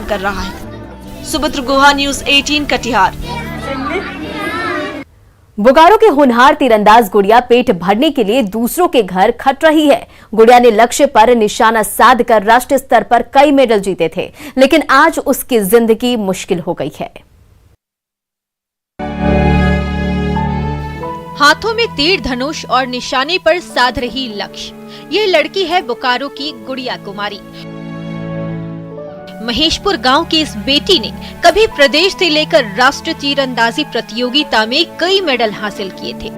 कर रहा है। सुमित्र गुहा, न्यूज़ 18 कटिहार। बोकारो के होनहार तीरंदाज गुड़िया पेट भरने के लिए दूसरों के घर खट रही है। गुड़िया ने लक्ष्य पर निशाना साधकर राष्ट्रीय स्तर पर कई मेडल जीते थे, लेकिन आज उसकी जिंदगी मुश्किल हो गई है। हाथों में तीर धनुष और निशाने पर साध रही लक्ष्य, ये लड़की है बोकारो की गुड़िया कुमारी। महेशपुर गांव की इस बेटी ने कभी प्रदेश से लेकर राष्ट्रीय तीरंदाजी प्रतियोगिता में कई मेडल हासिल किए थे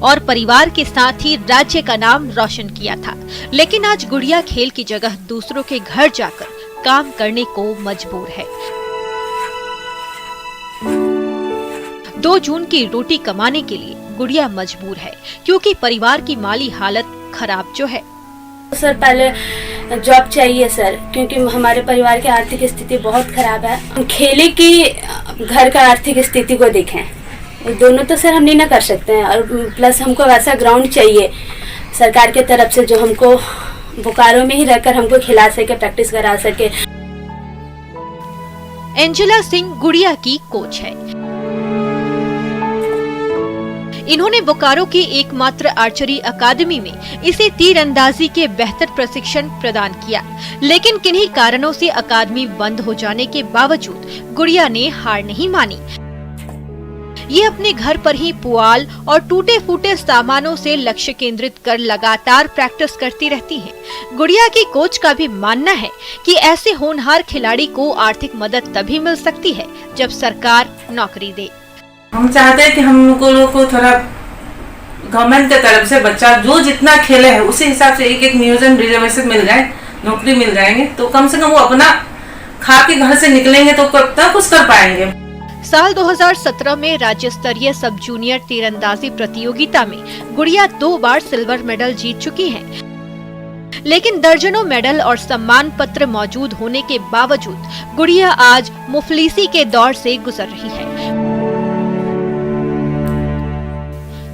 और परिवार के साथ ही राज्य का नाम रोशन किया था। लेकिन आज गुड़िया खेल की जगह दूसरों के घर जाकर काम करने को मजबूर है। 2 जून की रोटी कमाने के लिए गुड़िया मजबूर है, क्योंकि परिवार की माली हालत खराब जो है। सर पहले जॉब चाहिए सर, क्योंकि हमारे परिवार की आर्थिक स्थिति बहुत खराब है। हम खेले कि घर का आर्थिक स्थिति को देखें, दोनों तो सर हम नहीं ना कर सकते हैं। और प्लस हमको वैसा ग्राउंड चाहिए सरकार के तरफ से जो हमको बोकारो में ही रहकर हमको खिला सके, प्रैक्टिस करा सके। एंजेला सिंह गुड़िया की कोच है। इन्होंने बोकारो की एकमात्र आर्चरी अकादमी में इसे तीरंदाजी के बेहतर प्रशिक्षण प्रदान किया, लेकिन किन्हीं कारणों से अकादमी बंद हो जाने के बावजूद गुड़िया ने हार नहीं मानी। ये अपने घर पर ही पुआल और टूटे फूटे सामानों से लक्ष्य केंद्रित कर लगातार प्रैक्टिस करती रहती हैं। गुड़िया की कोच का भी मानना है कि ऐसे होनहार खिलाड़ी को आर्थिक मदद तभी मिल सकती है जब सरकार नौकरी दे। हम चाहते हैं कि हम लोगों को थोड़ा गवर्नमेंट की तरफ से बच्चा जो जितना खेले है उसी हिसाब से एक नियोजन रिजर्वेशन मिल जाए, नौकरी मिल जाएंगे तो कम से कम वो अपना खा के घर से निकलेंगे तो कब तक कुछ कर पाएंगे। साल 2017 में राज्य स्तरीय सब जूनियर तीरंदाजी प्रतियोगिता में गुड़िया 2 बार सिल्वर मेडल जीत चुकी हैं। लेकिन दर्जनों मेडल और सम्मान पत्र मौजूद होने के बावजूद गुड़िया आज मुफलिसी के दौर से गुजर रही है।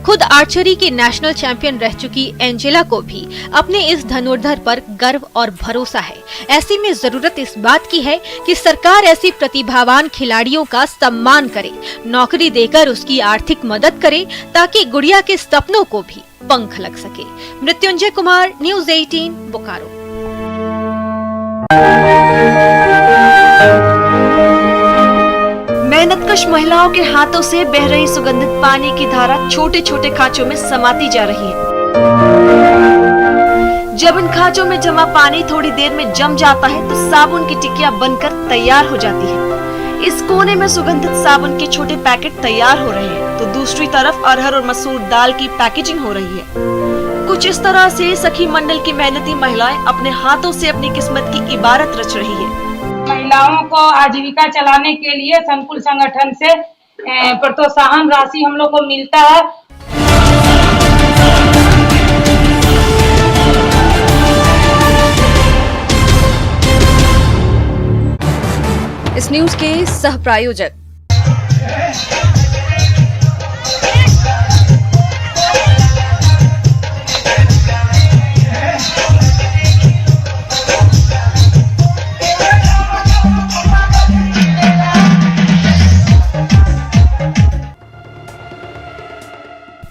खुद आर्चरी की नेशनल चैंपियन रह चुकी एंजेला को भी अपने इस धनुर्धर पर गर्व और भरोसा है। ऐसी में जरूरत इस बात की है कि सरकार ऐसी प्रतिभावान खिलाड़ियों का सम्मान करे, नौकरी देकर उसकी आर्थिक मदद करे, ताकि गुड़िया के सपनों को भी पंख लग सके। मृत्युंजय कुमार, न्यूज़ 18 बोकारो। मेहनतकश महिलाओं के हाथों से बह रही सुगंधित पानी की धारा छोटे छोटे खांचों में समाती जा रही है। जब इन खांचों में जमा पानी थोड़ी देर में जम जाता है तो साबुन की टिकिया बनकर तैयार हो जाती है। इस कोने में सुगंधित साबुन के छोटे पैकेट तैयार हो रहे हैं, तो दूसरी तरफ अरहर और मसूर दाल की पैकेजिंग हो रही है। कुछ इस तरह से सखी मंडल की मेहनती महिलाएं अपने हाथों से अपनी किस्मत की इबारत रच रही है। महिलाओं को आजीविका चलाने के लिए संकुल संगठन से प्रोत्साहन राशि हम लोग को मिलता है। इस न्यूज के सह प्रायोजक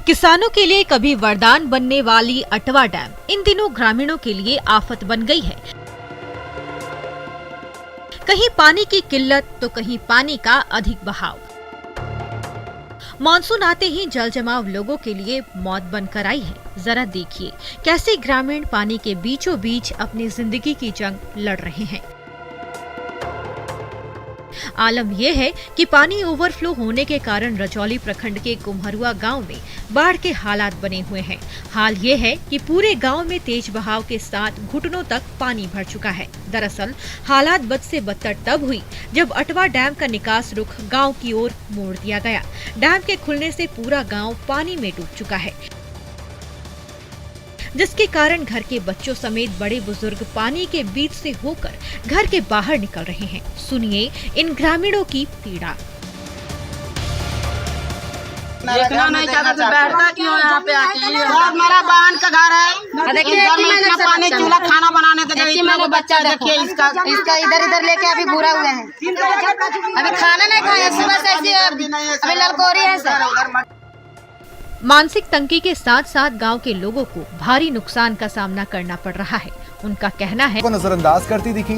किसानों के लिए कभी वरदान बनने वाली अटवा डैम इन दिनों ग्रामीणों के लिए आफत बन गई है। कहीं पानी की किल्लत तो कहीं पानी का अधिक बहाव। मानसून आते ही जल जमाव लोगों के लिए मौत बनकर आई है। जरा देखिए कैसे ग्रामीण पानी के बीचों बीच अपनी जिंदगी की जंग लड़ रहे हैं। आलम यह है कि पानी ओवरफ्लो होने के कारण रजौली प्रखंड के कुम्हरुआ गांव में बाढ़ के हालात बने हुए हैं। हाल ये है कि पूरे गांव में तेज बहाव के साथ घुटनों तक पानी भर चुका है। दरअसल हालात बद से बदतर तब हुई जब अटवा डैम का निकास रुख गांव की ओर मोड़ दिया गया। डैम के खुलने से पूरा गांव पानी में डूब चुका है, जिसके कारण घर के बच्चों समेत बड़े बुजुर्ग पानी के बीच से होकर घर के बाहर निकल रहे हैं। सुनिए इन ग्रामीणों की पीड़ा। देखना नहीं चाहता तो बैठता क्यों यहाँ पे आके? मेरा बहन का घर है, देखिए इतना पानी, चूल्हा, खाना बनाने का जगह, इतना को बच्चा देखिए इसका इधर इधर लेके अभी बुरा हुए हैं, अभी खाना नहीं खाया, सुबह से ऐसी अभी ललकोरी है सर। मानसिक तंगी के साथ साथ गांव के लोगों को भारी नुकसान का सामना करना पड़ रहा है। उनका कहना है को नजरअंदाज करती दिखी